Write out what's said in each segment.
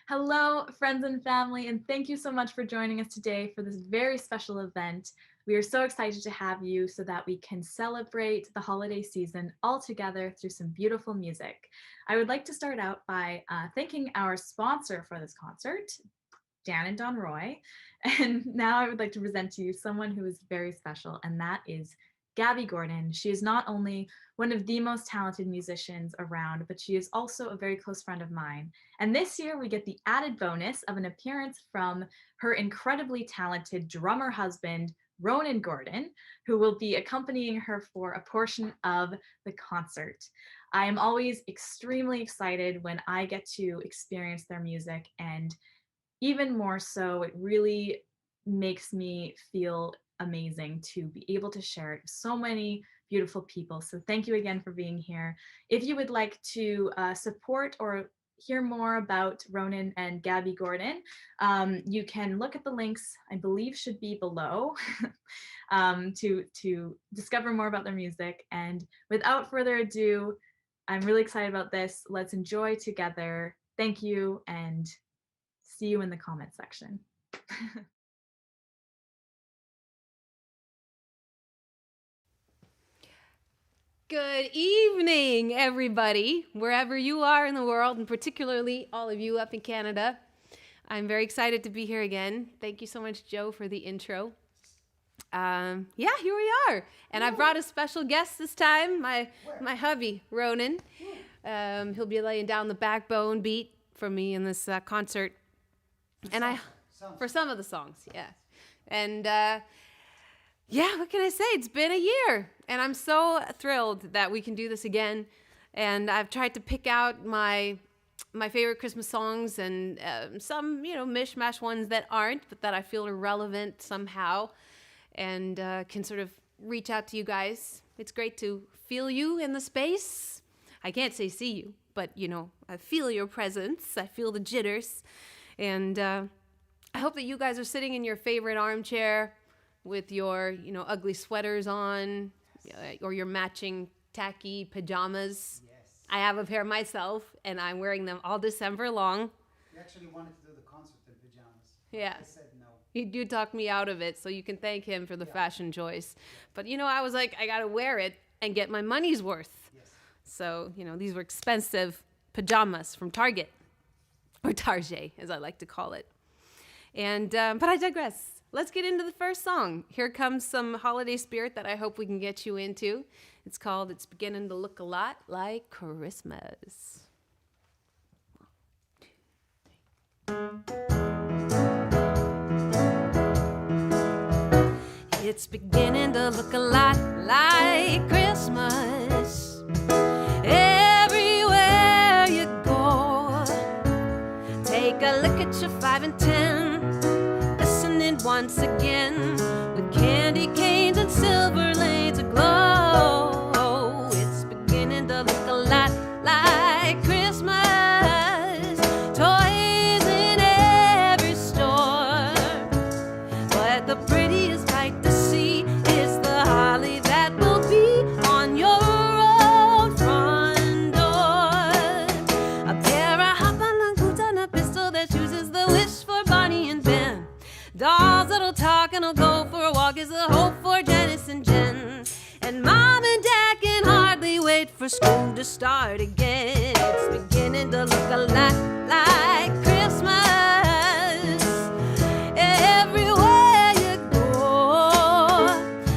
Hello, friends and family, and thank you so much for joining us today for this very special event. We are so excited to have you so that we can celebrate the holiday season all together through some beautiful music. I would like to start out by thanking our sponsor for this concert, Dan and Don Roy. And now I would like to present to you someone who is very special, and that is Gabby Gordon. She is not only one of the most talented musicians around, but she is also a very close friend of mine. And this year we get the added bonus of an appearance from her incredibly talented drummer husband, Ronan Gordon, who will be accompanying her for a portion of the concert. I am always extremely excited when I get to experience their music, and even more so, it really makes me feel amazing to be able to share it with so many beautiful people. So thank you again for being here. If you would like to support or hear more about Ronan and Gabby Gordon, you can look at the links, I believe should be below, to discover more about their music. And without further ado, I'm really excited about this. Let's enjoy together. Thank you, and see you in the comment section. Good evening, everybody, wherever you are in the world, and particularly all of you up in Canada. I'm very excited to be here again. Thank you so much, Joe, for the intro. Here we are. And I brought a special guest this time, my hubby, Ronan. He'll be laying down the backbone beat for me in this concert. For some of the songs, yeah. And what can I say? It's been a year, and I'm so thrilled that we can do this again. And I've tried to pick out my favorite Christmas songs, and some, mishmash ones that aren't, but that I feel are relevant somehow, and can sort of reach out to you guys. It's great to feel you in the space. I can't say see you, but, I feel your presence. I feel the jitters. And I hope that you guys are sitting in your favorite armchair with your, ugly sweaters on, or your matching tacky pajamas. Yes. I have a pair myself, and I'm wearing them all December long. We actually wanted to do the concert in pajamas. Yeah. I said no. He did talk me out of it, so you can thank him for the fashion choice. But, I was like, I got to wear it and get my money's worth. Yes. So, these were expensive pajamas from Target, or Target, as I like to call it. And but I digress. Let's get into the first song. Here comes some holiday spirit that I hope we can get you into. It's called It's Beginning to Look a Lot Like Christmas. 1, 2, 3. It's beginning to look a lot like Christmas. Everywhere you go, take a look at your 5 and 10. Once again, with candy canes and silver lanes aglow. It's beginning to look a lot like Christmas. Toys in every store, but the prettiest sight to see is the holly that will be on your own front door. A pair of hop-along boots and a pistol that chooses the wish for Bonnie and Ben. Dolls that'll talk and will go for a walk is the hope for Janice and Jen. And Mom and Dad can hardly wait for school to start again. It's beginning to look a lot like Christmas. Everywhere you go,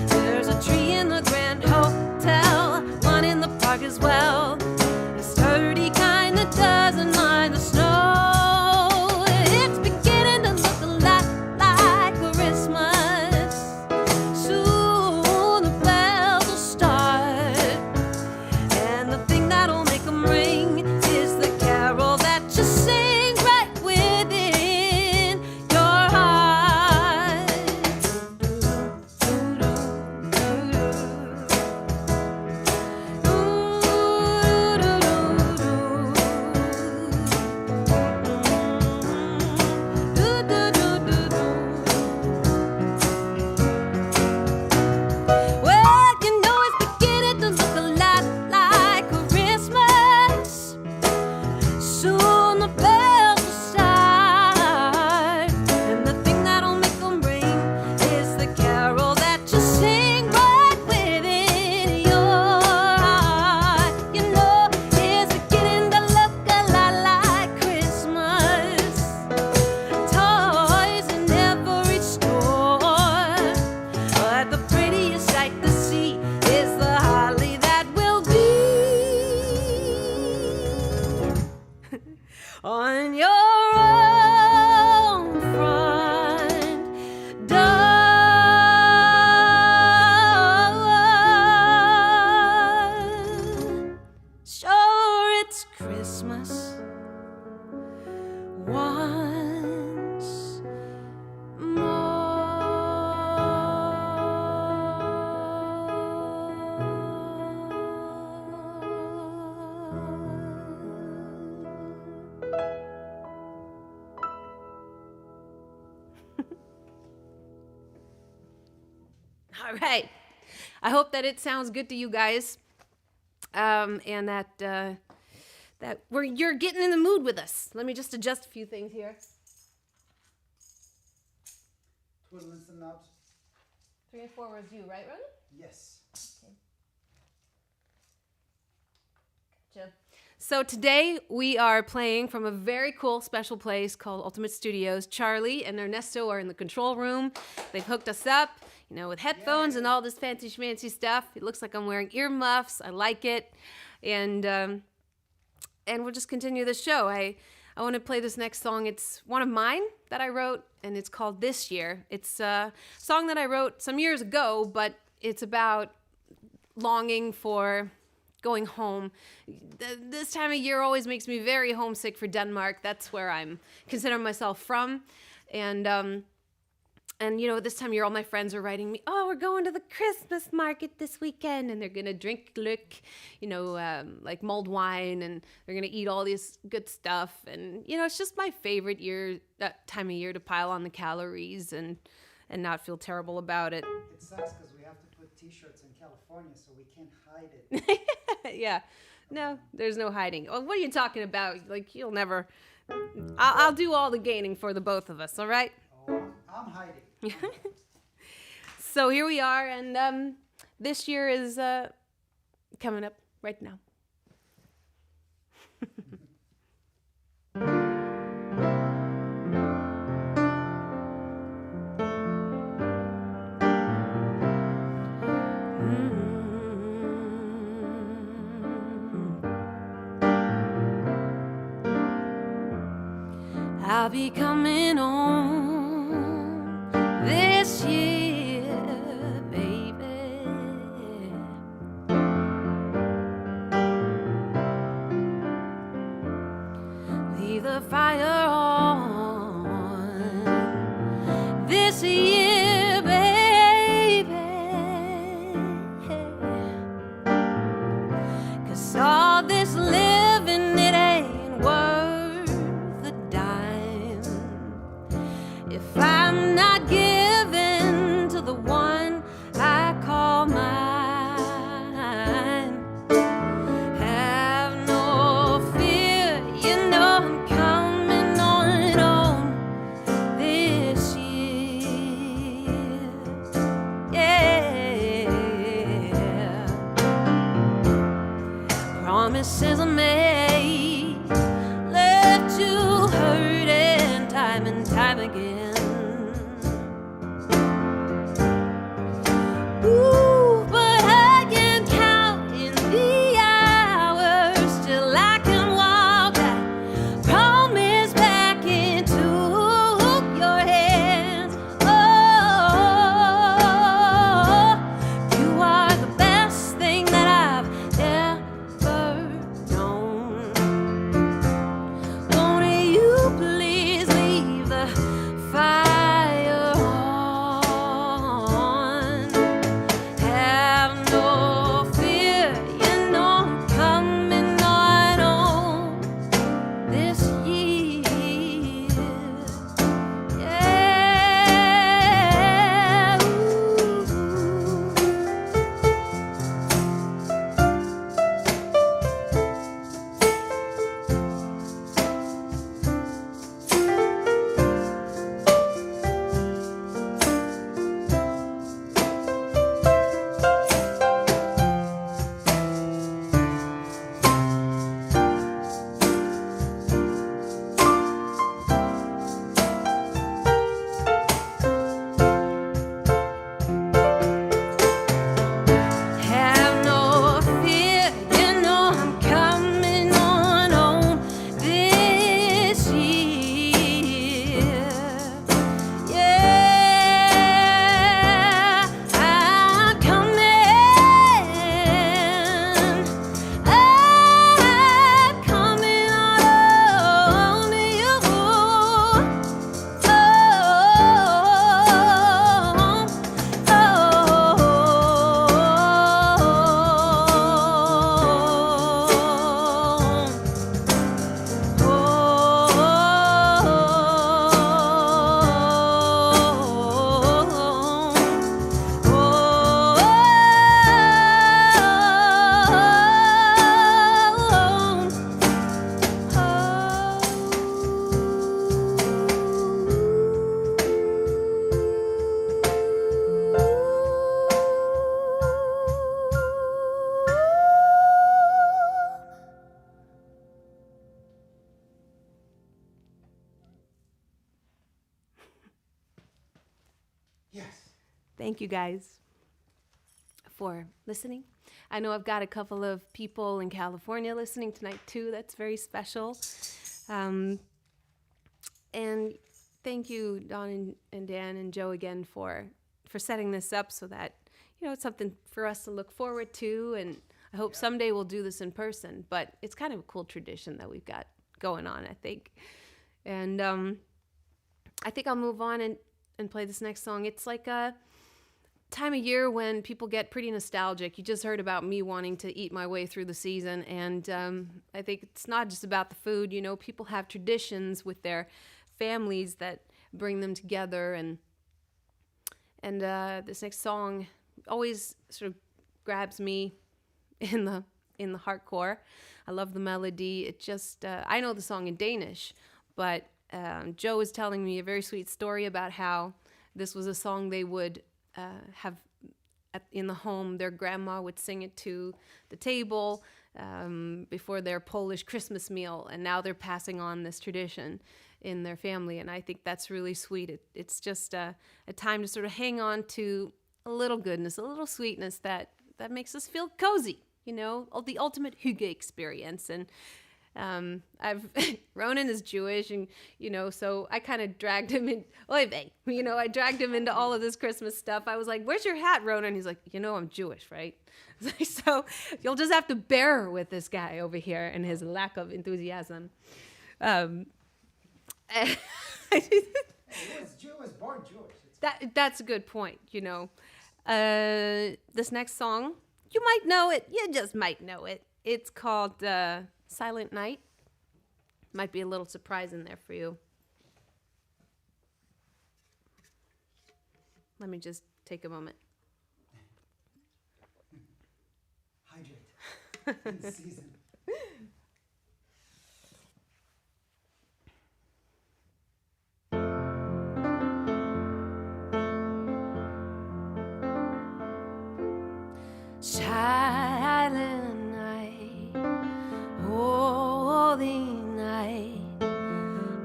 there's a tree in the Grand Hotel, one in the park as well. A sturdy kind that doesn't mind the snow. All right. I hope that it sounds good to you guys, and that you're getting in the mood with us. Let me just adjust a few things here. Twiddling some knobs. 3 and 4 was you, right, Ronnie? Yes. Okay. Gotcha. So today we are playing from a very cool special place called Ultimate Studios. Charlie and Ernesto are in the control room. They've hooked us up, with headphones and all this fancy schmancy stuff. It looks like I'm wearing earmuffs. I like it. And we'll just continue the show. I want to play this next song. It's one of mine that I wrote, and it's called This Year. It's a song that I wrote some years ago, but it's about longing for going home. This time of year always makes me very homesick for Denmark. That's where I'm considering myself from. And this time of year, all my friends are writing me, oh, we're going to the Christmas market this weekend, and they're going to drink glück, like mulled wine, and they're going to eat all this good stuff. And, it's just my favorite time of year to pile on the calories and not feel terrible about it. It sucks because we have to put t-shirts in California, so we can't hide it. Yeah. No, there's no hiding. Oh, what are you talking about? Like, you'll never... I'll do all the gaining for the both of us, all right? Oh, I'm hiding. So here we are, and this year is coming up right now. I'll be coming home this year, baby. Leave the fire on this year, baby. 'Cause all this living, it ain't worth a dime if I'm not giving to the one I call mine. Have no fear, I'm coming on home this year. Yeah. Promises I made left you hurting time and time again. Ooh, but I can count in the hours till I can walk that promise back into your hands. Oh, you are the best thing that I've ever known. Won't you please leave the fire Thank you guys for listening. I know I've got a couple of people in California listening tonight too. That's very special. And thank you, Don and Dan and Joe, again for setting this up so that, it's something for us to look forward to. And I hope someday we'll do this in person. But it's kind of a cool tradition that we've got going on, I think. And I think I'll move on and play this next song. It's like a time of year when people get pretty nostalgic. You just heard about me wanting to eat my way through the season. And I think it's not just about the food. People have traditions with their families that bring them together. And this next song always sort of grabs me in the hardcore. I love the melody. It just I know the song in Danish, but Joe was telling me a very sweet story about how this was a song they would have in the home. Their grandma would sing it to the table before their Polish Christmas meal, and now they're passing on this tradition in their family, and I think that's really sweet. It's just a time to sort of hang on to a little goodness, a little sweetness that makes us feel cozy, the ultimate hygge experience. And Ronan is Jewish, and so I kind of dragged him in. I dragged him into all of this Christmas stuff. I was like, "Where's your hat, Ronan?" He's like, "I'm Jewish, right?" So you'll just have to bear with this guy over here and his lack of enthusiasm. He was born Jewish. That's a good point. This next song, you might know it. You just might know it. It's called Silent Night. Might be a little surprise in there for you. Let me just take a moment. Hydrate. In season. Silent night, holy night,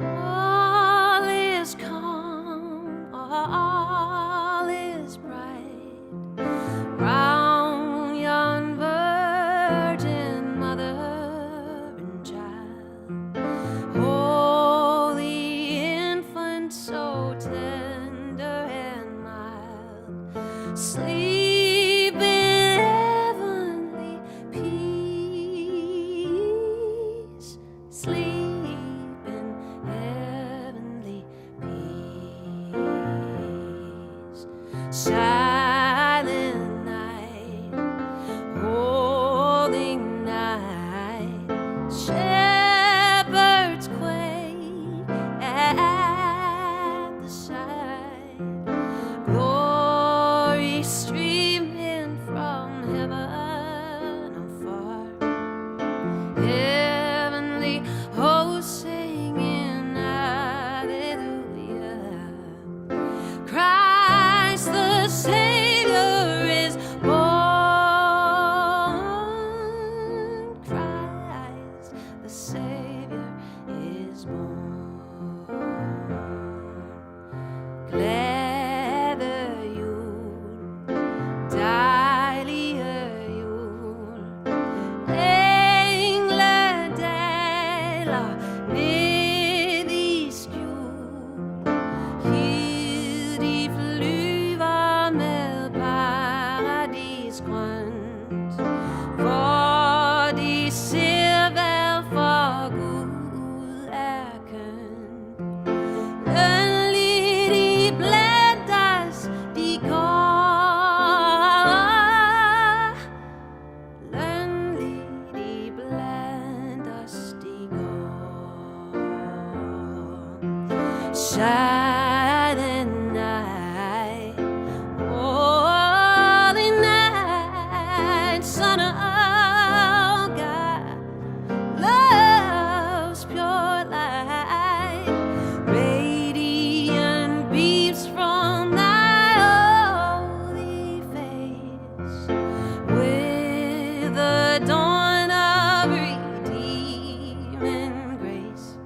all is calm, all is bright, round yon virgin mother and child, holy infant, so tender and mild, sleep. Silent night, holy night, shepherds quake at the sight, glory streaming from heaven afar, heavenly hosts singing hallelujah. Christ the Savior is born. Christ the Savior is born. Glädje jul, dejlige jul. Englar delar ned i skjul. Hid i flyver med paradisgrønt, hvor de ser hvad for Gud er kønt. Lønligt iblandt os de går, lønligt iblandt os de går. Silent night, holy night, Son of God, love's pure light, radiant beams from thy holy face, with the dawn of redeeming grace.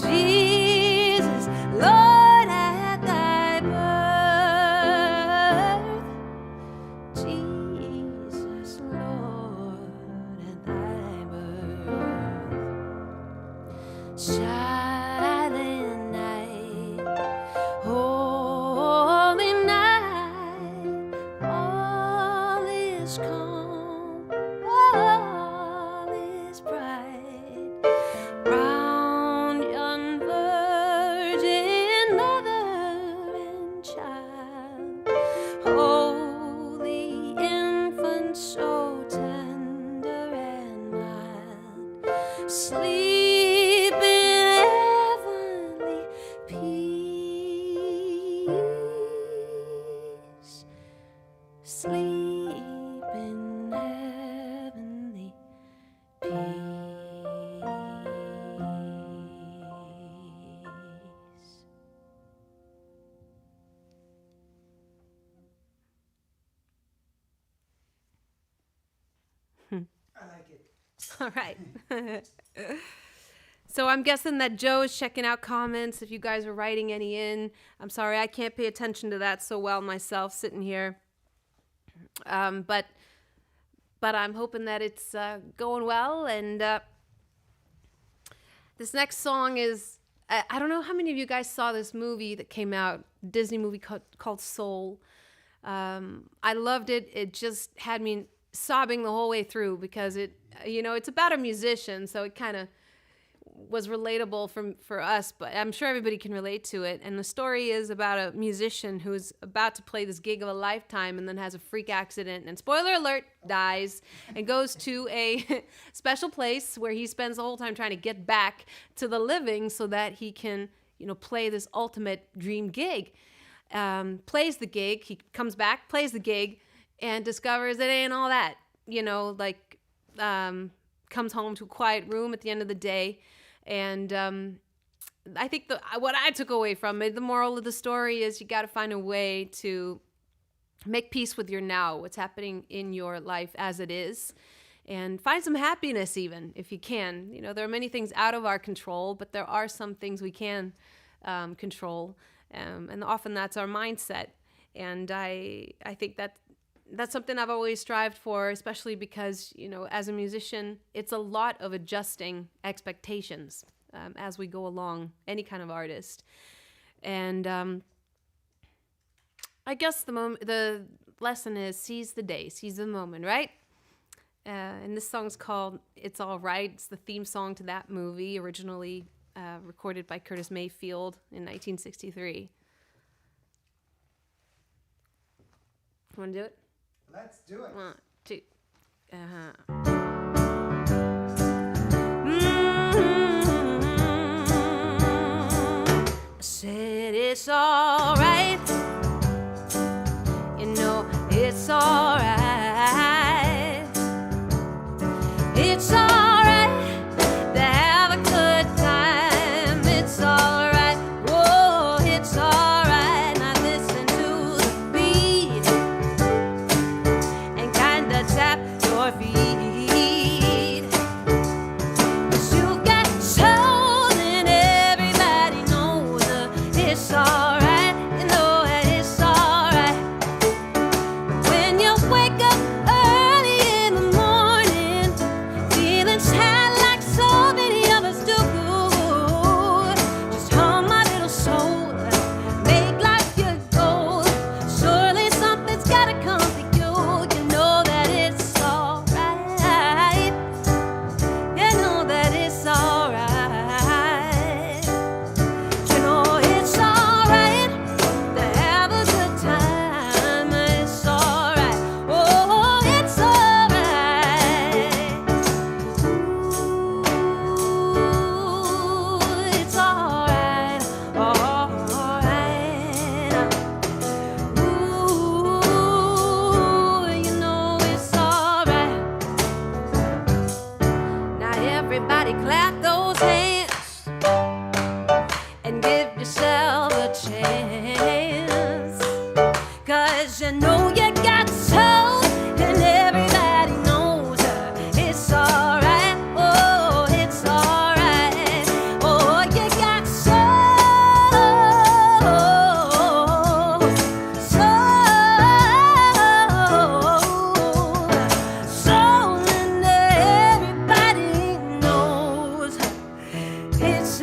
Jesus, Lord. silent night, holy night, all is calm, all is bright, round yon virgin mother and child, holy infant, so tender and mild, sleep in heavenly peace, sleep in heavenly peace. I like it. All right. So I'm guessing that Joe is checking out comments. If you guys are writing any in, I'm sorry, I can't pay attention to that so well myself sitting here. But I'm hoping that it's going well. And this next song is, I don't know how many of you guys saw this movie that came out, Disney movie called Soul. I loved it. It just had me sobbing the whole way through because it's about a musician, so it kind of was relatable for us, but I'm sure everybody can relate to it. And the story is about a musician who's about to play this gig of a lifetime and then has a freak accident and, spoiler alert, dies and goes to a special place where he spends the whole time trying to get back to the living so that he can, play this ultimate dream gig. Plays the gig, he comes back, plays the gig, and discovers it ain't all that, comes home to a quiet room at the end of the day. And I think what I took away from it, the moral of the story is you got to find a way to make peace with your now, what's happening in your life as it is, and find some happiness even if you can. There are many things out of our control, but there are some things we can control, and often that's our mindset. And I think that's something I've always strived for, especially because, as a musician, it's a lot of adjusting expectations as we go along, any kind of artist. And I guess the lesson is seize the day, seize the moment, right? And this song's called It's All Right. It's the theme song to that movie, originally recorded by Curtis Mayfield in 1963. Want to do it? Let's do it. 1, 2. I said it's all right. It's all right. It's all right to have a good time. It's all right. Whoa, it's all right. Now listen to the beat and kinda tap your feet. 'Cause you've got soul and everybody knows it's all right. It's all right. When you wake up early in the morning, feeling sad like so many of us do, just hum my little soul, make life your goal. Surely something's gotta come to you. You know that it's all right. You know that it's all right. You know it's all right to have a good time. It's all right. Oh, it's all right. Ooh, it's all right. All right. Ooh, you know it's all right. Now everybody clap those hands and give yourself a chance. 'Cause you know you got soul and everybody knows it's all right. Oh, it's all right. Oh, you got soul, soul, and everybody knows it's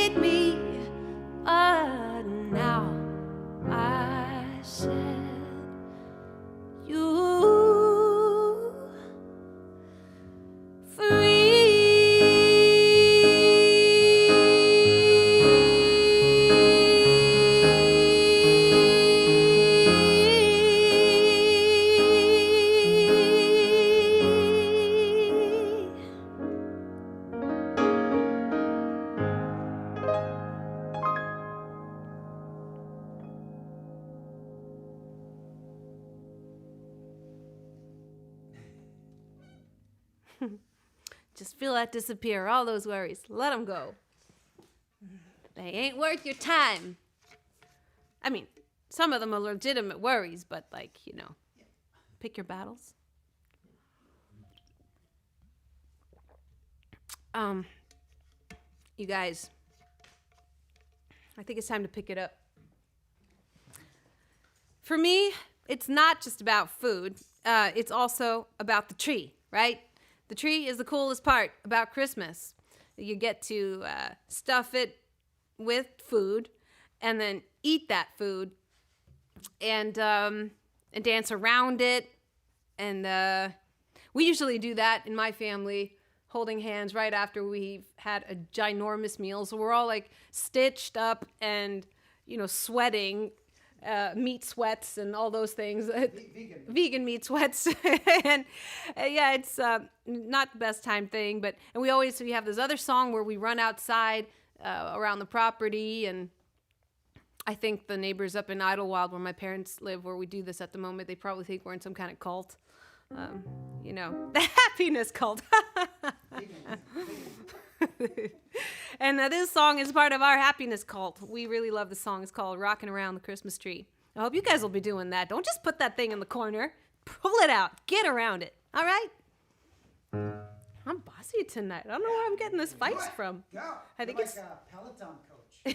feel that disappear. All those worries, let them go. They ain't worth your time. I mean, some of them are legitimate worries, but like, pick your battles. You guys, I think it's time to pick it up. For me, it's not just about food. It's also about the tree, right? The tree is the coolest part about Christmas. You get to stuff it with food and then eat that food and dance around it. And we usually do that in my family, holding hands right after we've had a ginormous meal. So we're all like stitched up and, sweating, meat sweats and all those things. Vegan meat sweats. And yeah, it's not the best time thing. And we have this other song where we run outside around the property. And I think the neighbors up in Idlewild, where my parents live, where we do this at the moment, they probably think we're in some kind of cult. The happiness cult. And this song is part of our happiness cult. We really love the song. It's called Rockin' Around the Christmas Tree. I hope you guys will be doing that. Don't just put that thing in the corner. Pull it out. Get around it. All right? I'm bossy tonight. I don't know where I'm getting this feist from. Go. I think You're it's like a Peloton coach.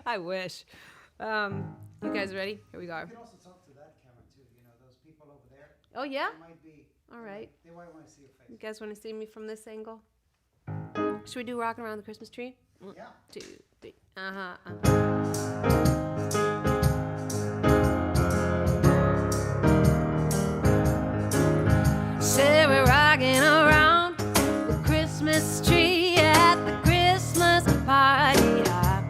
I wish. You guys ready? Here we go. You can also talk to that camera too. Those people over there. Oh, yeah? They might be. All right. They might want to see your face. You guys want to see me from this angle? Should we do Rockin' Around the Christmas Tree? 1, Yeah. 2, 3. Say we're rocking around the Christmas tree at the Christmas party hop.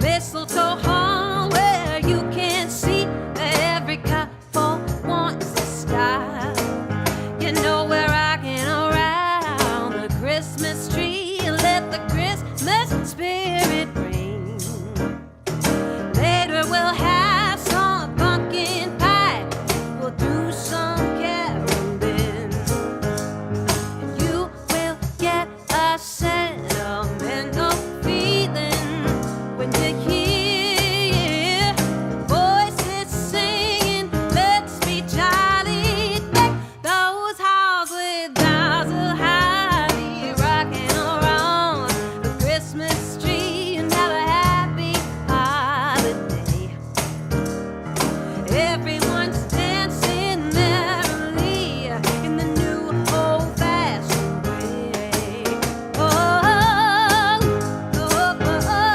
Mistletoe hung where you can see every couple wants to stop. We're rocking around the Christmas tree. Let the Christmas spirit ring. Later we'll have some pumpkin pie. We'll do some caroling. You will get a sentimental feeling when you hear voices singing, let's be jolly. Deck those halls with boughs of holly, rocking around the Christmas tree, and have a happy holiday. Everyone's dancing merrily in the new old-fashioned way. Oh, oh, oh,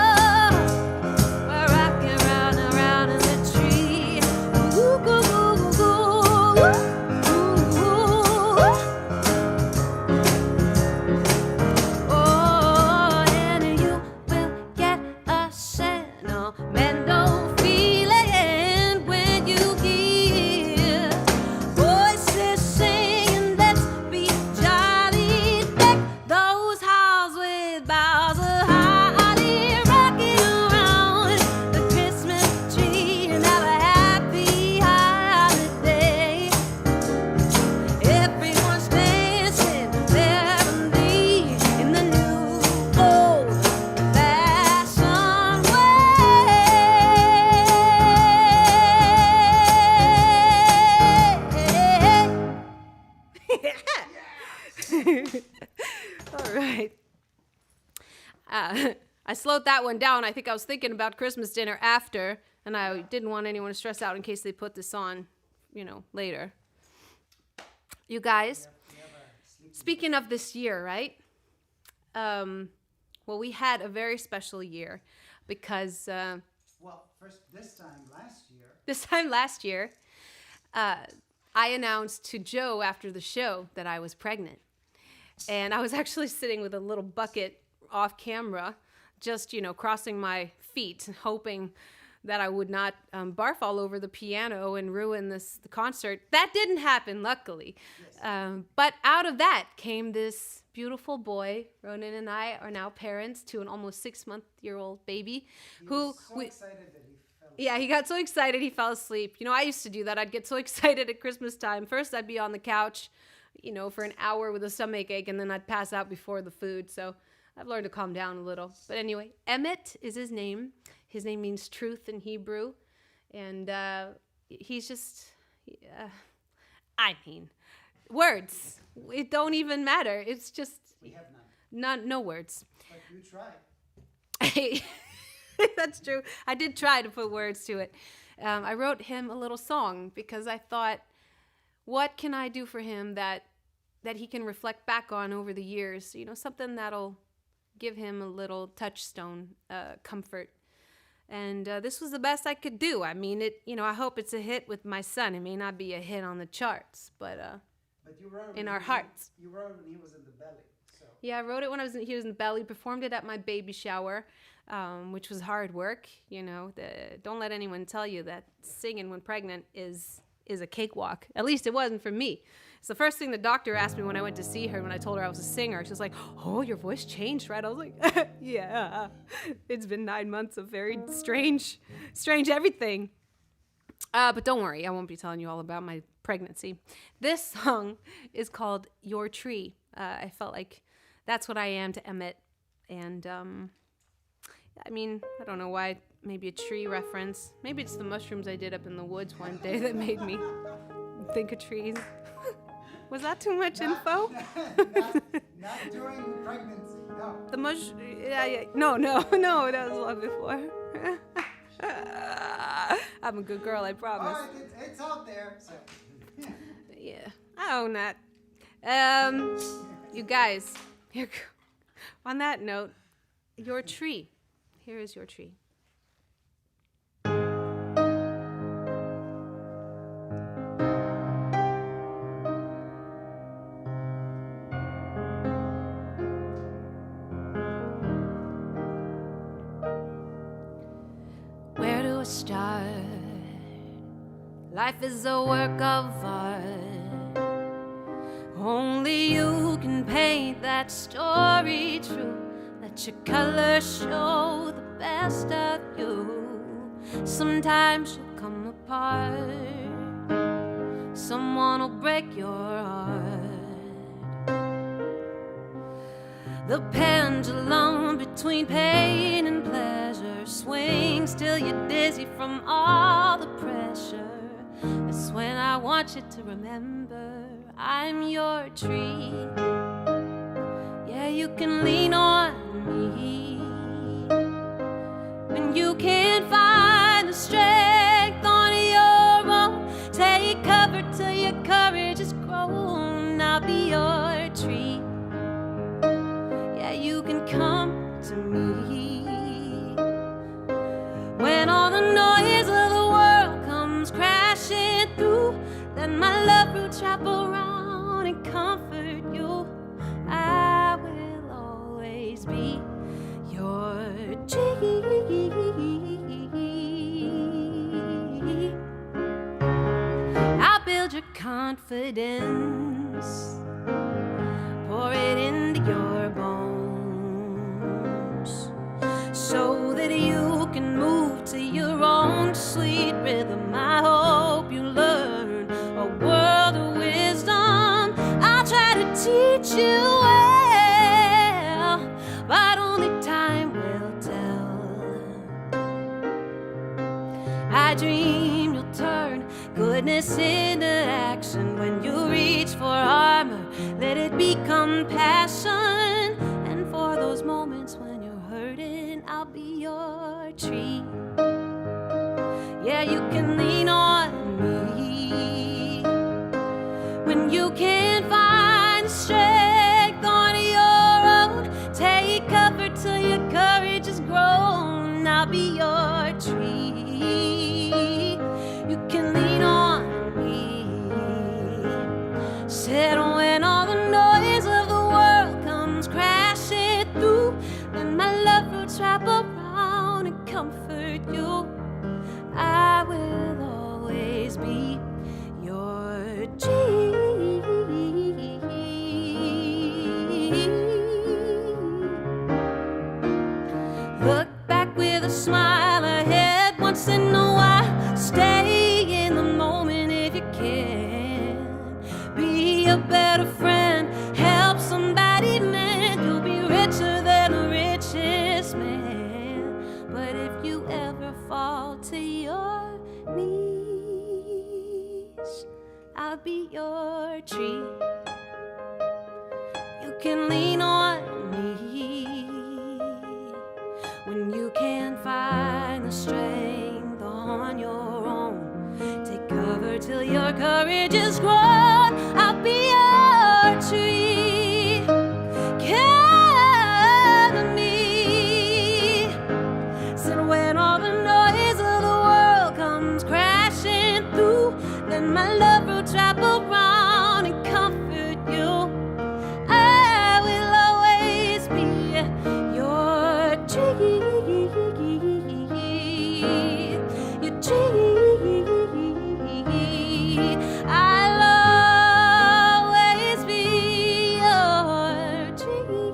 we're rocking around in the tree. Ooh, ooh, ooh, ooh, ooh. Oh, and you will get a sentimental feeling when you hear voices singing, let's be jolly. Deck those halls with boughs of holly, rocking around the Christmas tree, and have a happy holiday. Everyone's dancing merrily in the new old-fashioned way. All right. I slowed that one down. I think I was thinking about Christmas dinner after, and I didn't want anyone to stress out in case they put this on, later. You guys, speaking of this year, right? Well, we had a very special year because Well, first this time last year, I announced to Joe after the show that I was pregnant. And I was actually sitting with a little bucket off camera, just, crossing my feet, hoping that I would not barf all over the piano and ruin the concert. That didn't happen, luckily. Yes. But out of that came this beautiful boy. Ronan and I are now parents to an almost 6-month-old baby. He was so excited that he fell asleep. Yeah, he got so excited he fell asleep. I used to do that. I'd get so excited at Christmas time. First, I'd be on the couch, for an hour with a stomach ache, and then I'd pass out before the food. So I've learned to calm down a little. But anyway, Emmett is his name. His name means truth in Hebrew. And he's just, words. It don't even matter. It's just We have none. no words. But you tried. That's true. I did try to put words to it. I wrote him a little song because I thought, what can I do for him that he can reflect back on over the years? Something that'll give him a little touchstone, comfort. And this was the best I could do. I mean, I hope it's a hit with my son. It may not be a hit on the charts, but you wrote in when our he- hearts. You wrote when he was in the belly. So Yeah, I wrote it when he was in the belly, performed it at my baby shower, which was hard work. Don't let anyone tell you that singing when pregnant is a cakewalk. At least it wasn't for me. It's the first thing the doctor asked me when I went to see her, when I told her I was a singer. She was like, "Oh, your voice changed, right?" I was like, "Yeah, it's been 9 months of very strange everything." But don't worry, I won't be telling you all about my pregnancy. This song is called Your Tree. I felt like that's what I am to Emmett. And, I don't know why, maybe a tree reference. Maybe it's the mushrooms I did up in the woods one day that made me think of trees. Was that too much info? not during pregnancy. No. No, that was long before. I'm a good girl, I promise. All right, it's out there. So. Yeah, I own that. You guys, on that note, your tree. Here is your tree. Where do I start? Life is a work of art. Only you can paint that story true. Let your colors show the best of you. Sometimes you'll come apart. Someone will break your heart. The pendulum between pain and pleasure swings till you're dizzy from all the pressure. It's when I want you to remember I'm your tree. Yeah, you can lean on me when you can't find the strength on your own. Take cover till your courage is grown. I'll be your tree. Yeah, you can come to me when all the noise of the world comes crashing through. Let my love roots wrap around and comfort you. I will always be your tree. I'll build your confidence, pour it into your bones, so that you can move to your own sweet rhythm. I hope you learn a world of wisdom. I'll try to teach you well, but only time will tell. I dream you'll turn goodness into action. When you reach for armor, let it become passion. And for those moments when you're hurting, I'll be your tree. Yeah, you can lean on me when you can't find strength on your own. Take cover till your courage is grown. I'll be your tree. You can lean on me. Said when all the noise of the world comes crashing through, let my love roots wrap around and comfort you. I will always richer than the richest man. But if you ever fall to your knees, I'll be your tree. You can lean on me when you can't find the strength on your own. Take cover till your courage is grown. I'll be your tree. Count on me. So when all the noise of the world comes crashing through, then my love will trap around and comfort you. I will always be your tree. Your tree. I'll always be your tree.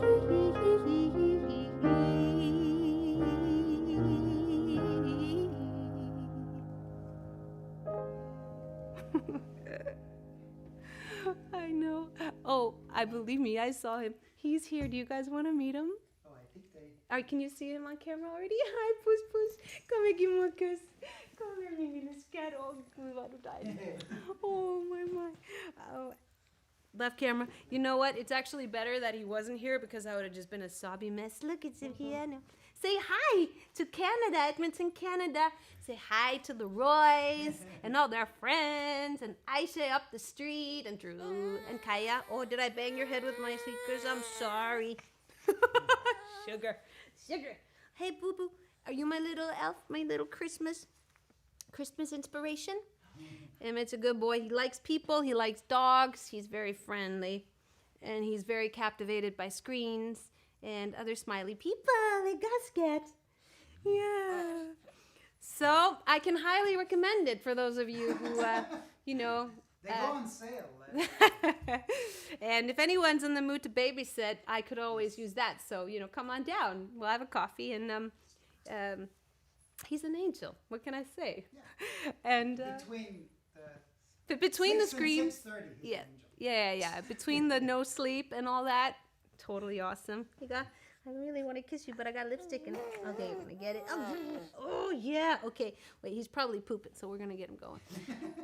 I know. Oh, I believe me, I saw him. He's here. Do you guys want to meet him? Oh, I think they. All right, can you see him on camera already? Hi, Puss Puss. Come and give him a kiss. Come here, Mimi. Let's get all about to die. Oh, my. Oh. Left camera. You know what? It's actually better that he wasn't here because I would have just been a sobby mess. Look, it's him here now. Say hi to Canada, Edmonton, Canada. Say hi to the Roys and all their friends and Aisha up the street and Drew and Kaya. Oh, did I bang your head with my speakers? I'm sorry. Sugar. Hey, Boo Boo, are you my little elf, my little Christmas inspiration? Emmett's a good boy. He likes people. He likes dogs. He's very friendly. And he's very captivated by screens and other smiley people. They got scared. Yeah. So I can highly recommend it for those of you who, They go on sale. And if anyone's in the mood to babysit, I could always use that. So, come on down. We'll have a coffee. And he's an angel. What can I say? Yeah. And between the screen, 6:30, he's yeah, an angel. yeah. Between the no sleep and all that, totally awesome. I really want to kiss you, but I got lipstick in it. Okay, you're gonna get it. Oh yeah. Okay, wait, he's probably pooping, so we're gonna get him going.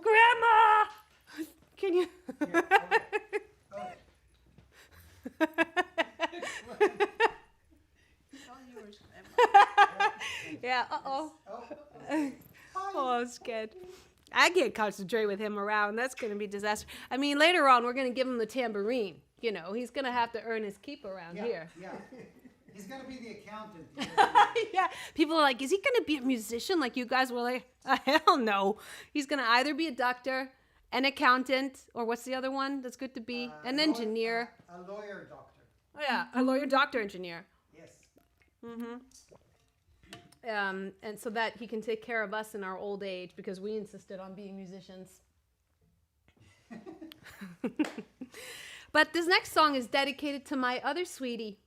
Grandma, can you? Here, oh. It's all yours, Grandma. Yeah. Oh. Oh, I'm scared. I can't concentrate with him around. That's going to be disaster. I mean, later on, we're going to give him the tambourine. He's going to have to earn his keep around here. Yeah. He's gonna be the accountant. Yeah. People are like, is he going to be a musician? Like you guys were like, hell no. He's going to either be a doctor, an accountant, or what's the other one that's good to be? An engineer. A lawyer doctor. Oh, yeah. A lawyer, doctor, engineer. Yes. Mm-hmm. And so that he can take care of us in our old age because we insisted on being musicians. But this next song is dedicated to my other sweetie,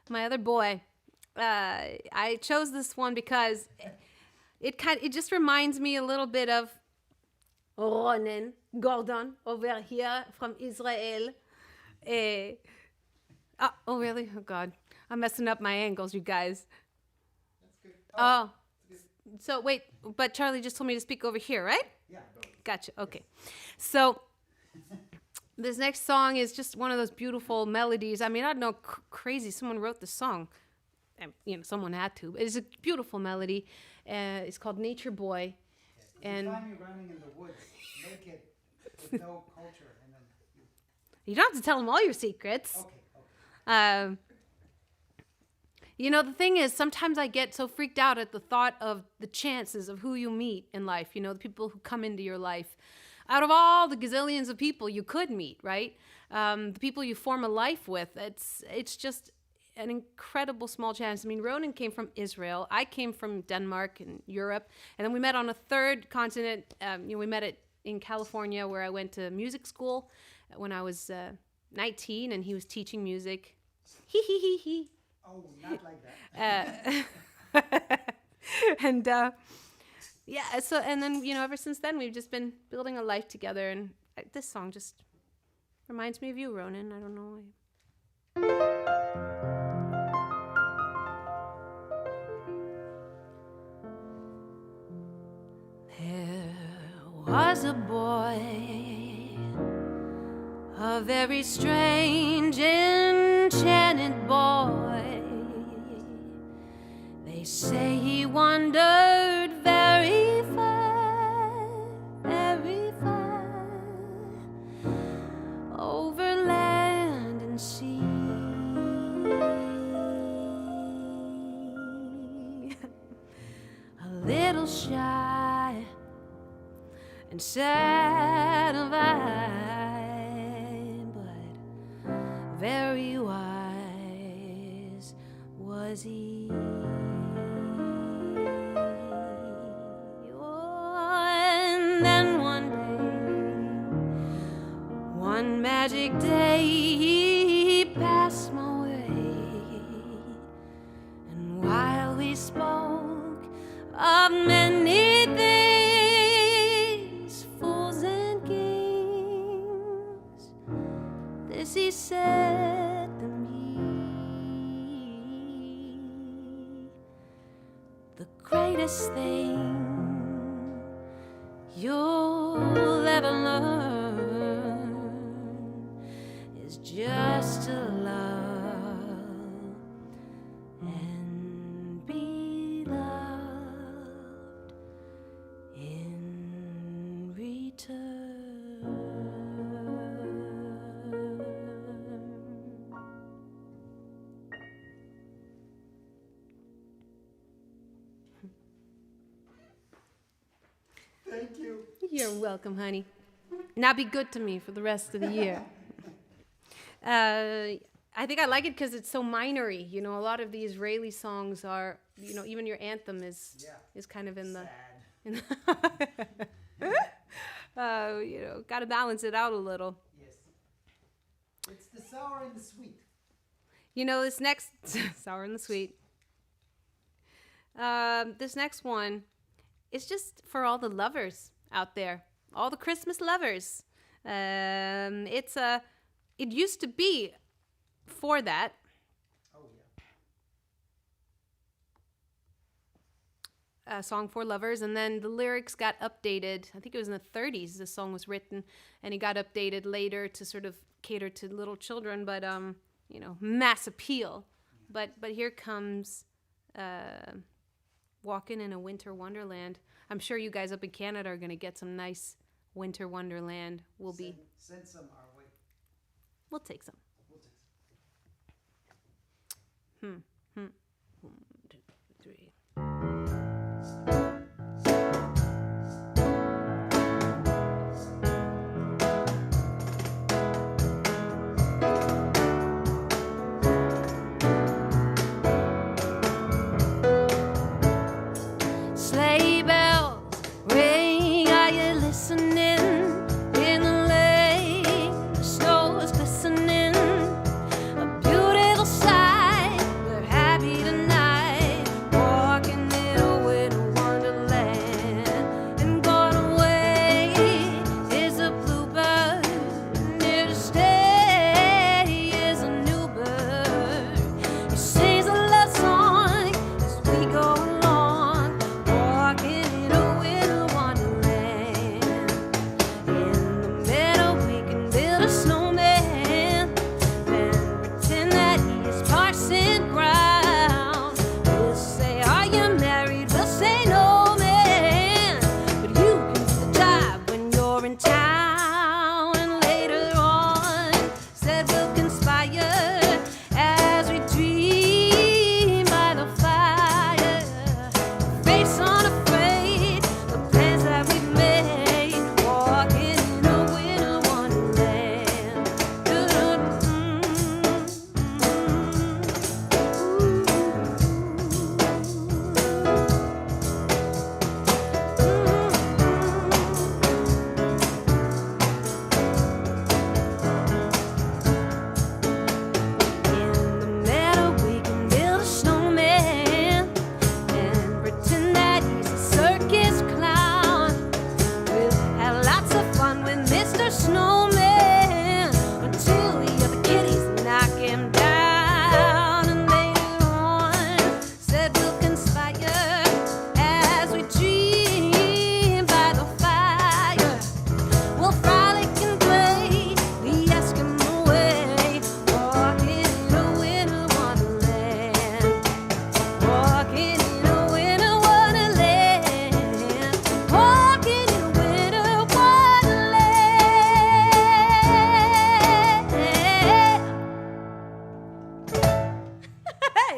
my other boy. I chose this one because it just reminds me a little bit of Ronen Gordon over here from Israel. Oh, really? Oh, God. I'm messing up my angles, you guys. That's good. Oh. So, wait, but Charlie just told me to speak over here, right? Yeah. Gotcha. Okay. So, this next song is just one of those beautiful melodies. I mean, I don't know, crazy. Someone wrote the song. And, someone had to. It's a beautiful melody. It's called Nature Boy. If you find me running in the woods, naked, with no culture, and then You don't have to tell them all your secrets. okay. The thing is, sometimes I get so freaked out at the thought of the chances of who you meet in life, the people who come into your life. Out of all the gazillions of people you could meet, right? The people you form a life with, it's just an incredible small chance. I mean, Ronan came from Israel. I came from Denmark and Europe. And then we met on a third continent. We met in California where I went to music school when I was 19 and he was teaching music. He. Oh, not like that. And then ever since then we've just been building a life together, and this song just reminds me of you, Ronan. I don't know why. a boy, a very strange, enchanted boy. They say he wandered very far, over land and sea. A little shy and sad of eye, but very wise was he. Oh, and then one magic day, he passed my way, and while we spoke of many things, fools and kings, this he said to me: the greatest thing you'll ever learn is just to love and be loved in return. Thank you. You're welcome, honey. Now be good to me for the rest of the year. I think I like it because it's so minory. You know, a lot of the Israeli songs are, you know, even your anthem is kind of in the, you know, got to balance it out a little. Yes. It's the sour and the sweet. You know, this next sour and the sweet. This next one is just for all the lovers out there, all the Christmas lovers. It used to be for that. Oh, yeah. A song for lovers, and then the lyrics got updated. I think it was in the 30s the song was written, and it got updated later to sort of cater to little children, but you know, mass appeal. But here comes Walking in a Winter Wonderland. I'm sure you guys up in Canada are going to get some nice winter wonderland. Send some our way. We'll take some. We'll take some. 1, 2, 3. Sleigh bells ring, are you listening? In the lane, the snow is glistening. A beautiful sight, we're happy tonight.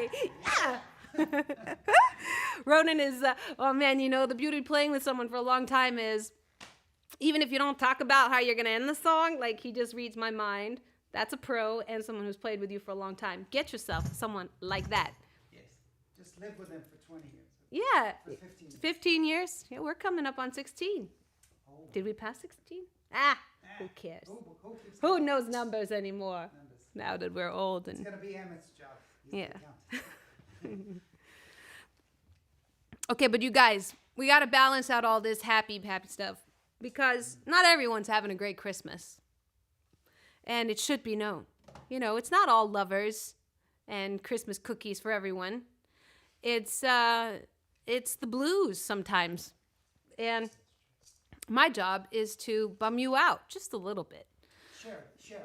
Yay! Yeah! Ronan is, oh man, you know, the beauty of playing with someone for a long time is, even if you don't talk about how you're going to end the song, like he just reads my mind. That's a pro and someone who's played with you for a long time. Get yourself someone like that. Yes. Just live with them for 20 years. Yeah. For 15 years. 15 years? Yeah, we're coming up on 16. Oh. Did we pass 16? Who cares? Who keeps Who counting? knows numbers anymore Numbers. now that we're old? It's And going to be Emmett's job. He's yeah. gonna count. Okay, but you guys, we got to balance out all this happy stuff because not everyone's having a great Christmas. And it should be known. You know, it's not all lovers and Christmas cookies for everyone. It's the blues sometimes. And my job is to bum you out just a little bit.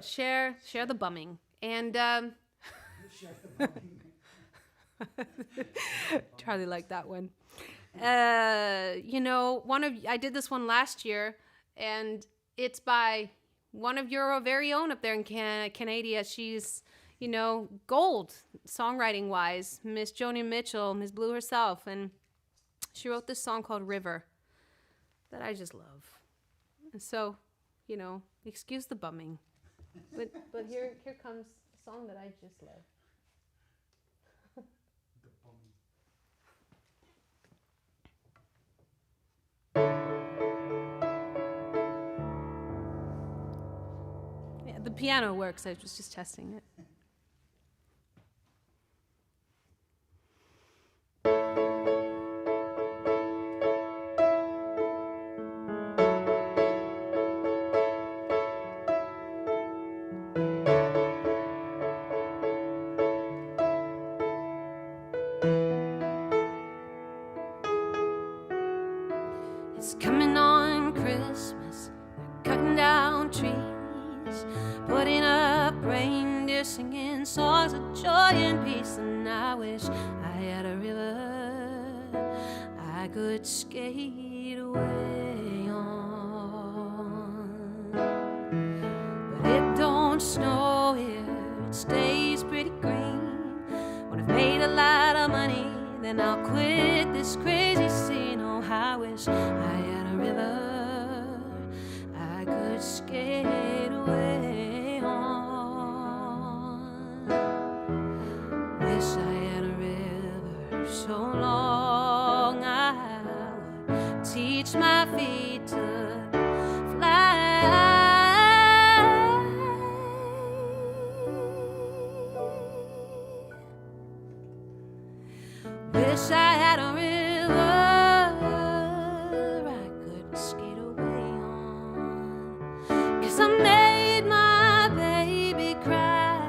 Share the bumming. And Share the bumming. Charlie liked that one. You know, I did this one last year, and it's by one of your very own up there in Canada. She's, you know, gold songwriting wise, Miss Joni Mitchell, Miss Blue herself, and she wrote this song called River that I just love. And so, you know, excuse the bumming, but here comes a song that I just love. The bumming. Yeah, the piano works. I was just testing it. It's coming on Christmas, they're cutting down trees, putting up reindeer, singing songs of joy and peace. And I wish I had a river I could skate away on. But it don't snow here, it stays pretty green. When I've made a lot of money, then I'll quit this crazy scene. Oh, I wish I had a river I could skate away on. Wish I had a river so long I would teach my feet to fly. Wish I had a river I could skate away on, 'cause I made my baby cry,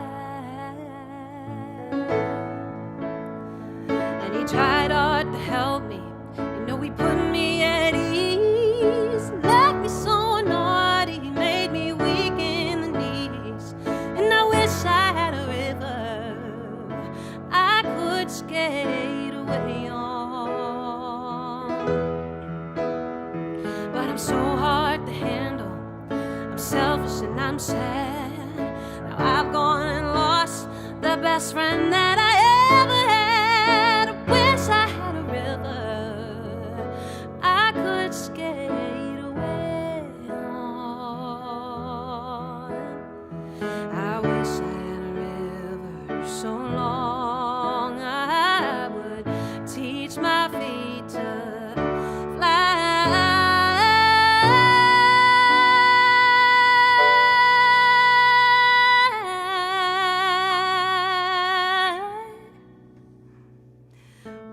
and he tried hard to help me. You know, he put me at ease, left me so naughty, he made me weak in the knees. And I wish I had a river I could skate away on. But I'm so hard to handle, I'm selfish and I'm sad. Now I've gone and lost the best friend that I ever had. I wish I had a river I could skate away on. I wish I had a river so long I would teach my feet to fly.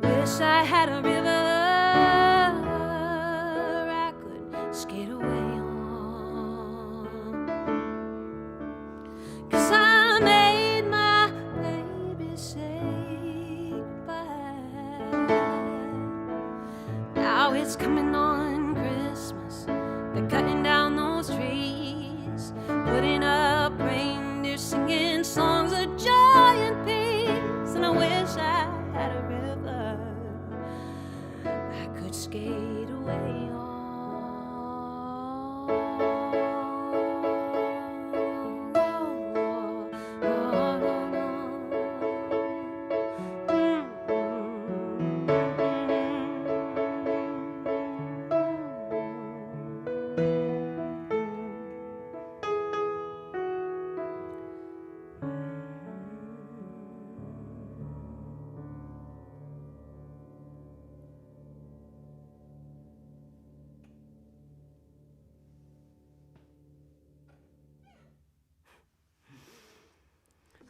Wish I had a river I could skate away on, 'cause I made my baby say goodbye. Now it's coming on Christmas, they're cutting down those trees, putting up reindeer, singing songs of joy and peace. And I wish I had a river I could skate away on.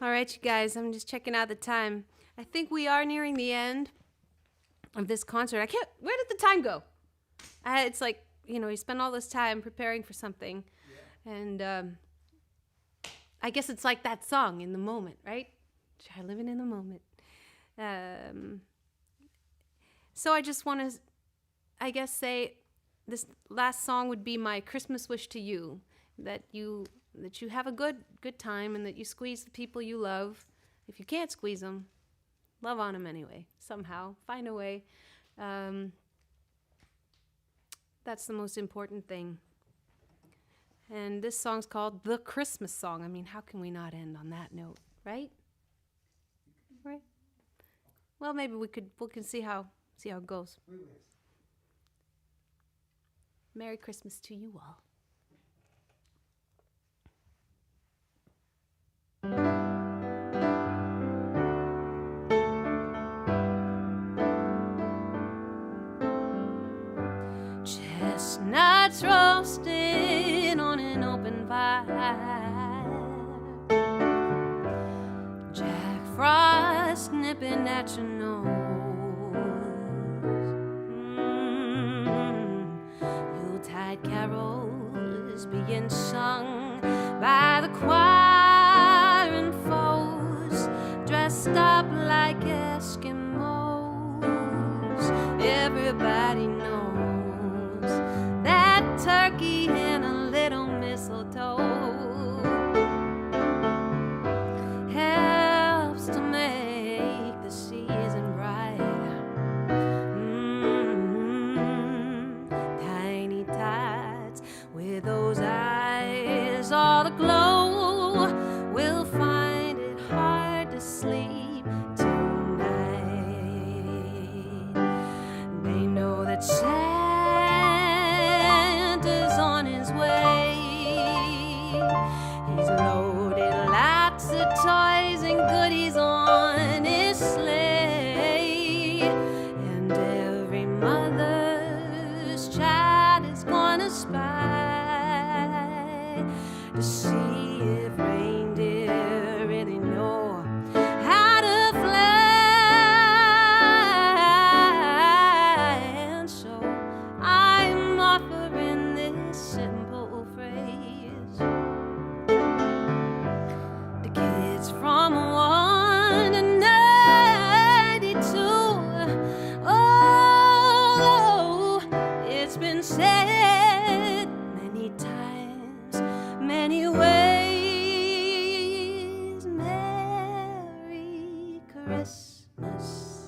All right, you guys, I'm just checking out the time. I think we are nearing the end of this concert. Where did the time go? It's like, you spend all this time preparing for something. Yeah. And I guess it's like that song, In the Moment, right? Try living in the moment. So I just want to, I guess, say this last song would be my Christmas wish to you, that you have a good time and that you squeeze the people you love. If you can't squeeze them, love on them anyway, somehow. Find a way. That's the most important thing. And this song's called The Christmas Song. I mean, how can we not end on that note, right? Right? Well, maybe we can see how it goes. We will. Merry Christmas to you all. Chestnuts roasting on an open fire, Jack Frost nipping at your nose, Yuletide carols being sung by the choir and foes dressed up like Eskimos. Everybody knows that turkey and a little mistletoe helps to make the season bright. Tiny tots with those eyes all aglow will find it hard to sleep tonight. They know that Santa's on his way. He's loaded lots of toys and goodies on his sleigh. And every mother's child is gonna spy to see if reindeer really know how to fly. And so I'm offering this simple phrase to kids from 1 to 92. Oh, it's been said many times, many ways. Merry Christmas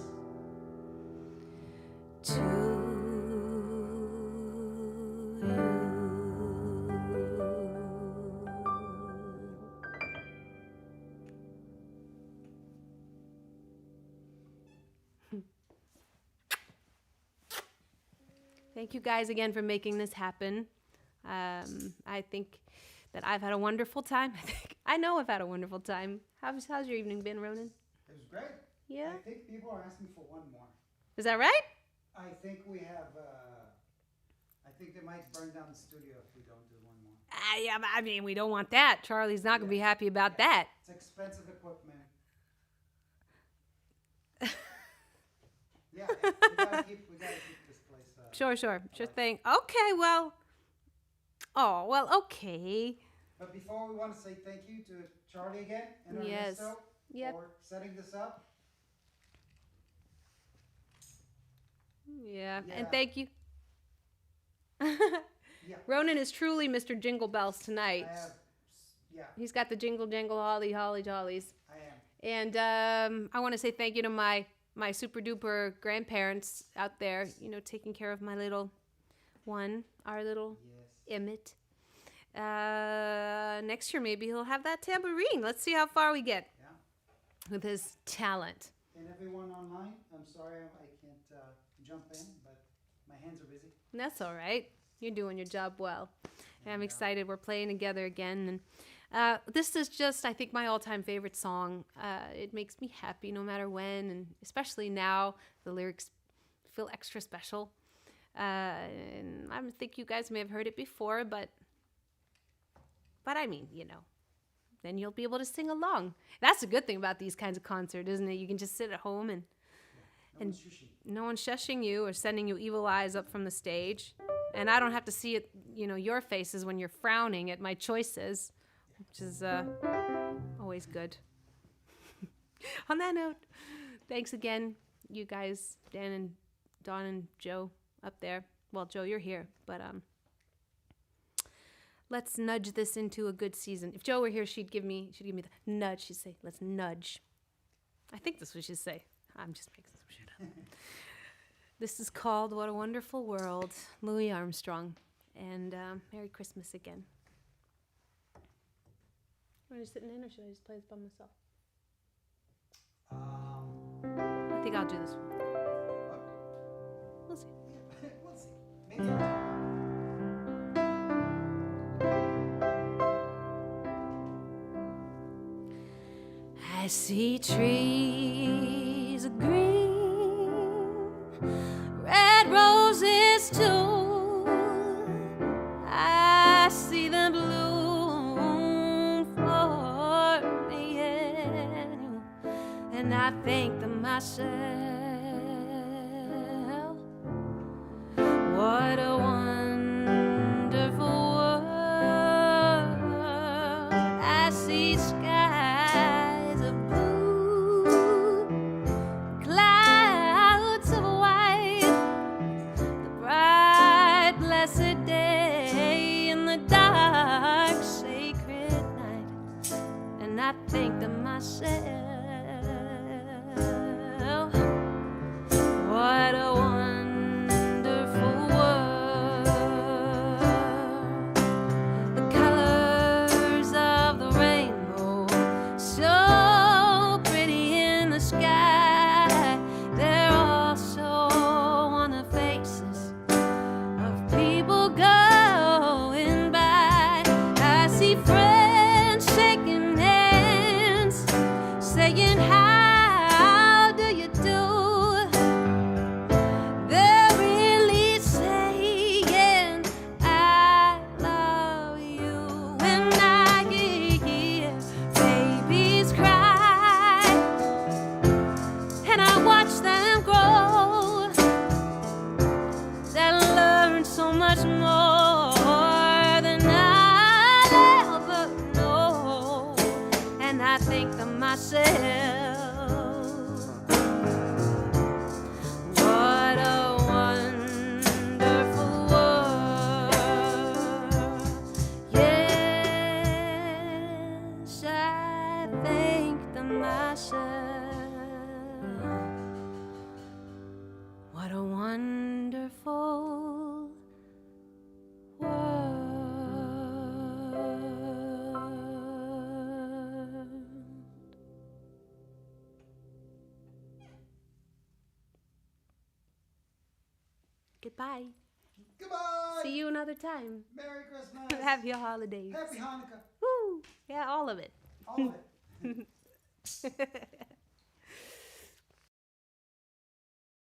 to you. Thank you guys again for making this happen. I think that I've had a wonderful time. I know I've had a wonderful time. How's your evening been, Ronan? It was great. Yeah? I think people are asking for one more. Is that right? I think we have. I think they might burn down the studio if we don't do one more. Yeah, I mean, we don't want that. Charlie's not going to be happy about that. It's expensive equipment. Yeah, we gotta keep this place. Sure thing. Okay, well. Oh, well, okay. But before we want to say thank you to Charlie again and Yes. Ernesto Yep. for setting this up. Yeah, Yeah. and thank you. Yeah. Ronan is truly Mr. Jingle Bells tonight. Yeah, He's got the jingle, jangle, holly, holly, jollies. I am. And I want to say thank you to my super duper grandparents out there, taking care of my little one, our little Yes. Emmett. Next year, maybe he'll have that tambourine. Let's see how far we get Yeah. with his talent. And everyone online, I'm sorry I can't jump in, but my hands are busy. And that's all right. You're doing your job well. And I'm Yeah. excited we're playing together again. And this is just, I think, my all-time favorite song. It makes me happy no matter when, and especially now, the lyrics feel extra special. And I think you guys may have heard it before, but I mean, then you'll be able to sing along. That's a good thing about these kinds of concerts, isn't it? You can just sit at home and no one's shushing you or sending you evil eyes up from the stage. And I don't have to see it, your faces when you're frowning at my choices, which is always good. On that note, thanks again, you guys, Dan and Dawn and Joe up there. Well, Joe, you're here, but let's nudge this into a good season. If Joe were here, she'd give me the nudge. She'd say, let's nudge. I think that's what she'd say. I'm just making some shit up. This is called What a Wonderful World, Louis Armstrong. And Merry Christmas again. Are you sitting in, or should I just play this by myself? I think I'll do this one. We'll see. We'll see. Maybe. I see trees of green, red roses too. I see them bloom for me and you, and I think to myself, what a wonderful world. I see skies of blue, clouds of white, the bright blessed day and the dark sacred night, and I think to myself, what a wonderful world. The colors of the rainbow, so pretty in the sky, they're also on the faces of people going by. I see friends shaking hands, saying, how do you do? They're really saying, I love you. When I hear babies cry, and I watch them grow, they'll learn so much more than I'll ever know. And I think to myself, what a wonderful world. Yes, I think to myself, what a wonderful world. Goodbye. Goodbye. See you another time. Merry Christmas. Happy holidays. Happy Hanukkah. Woo! Yeah, all of it. All of it.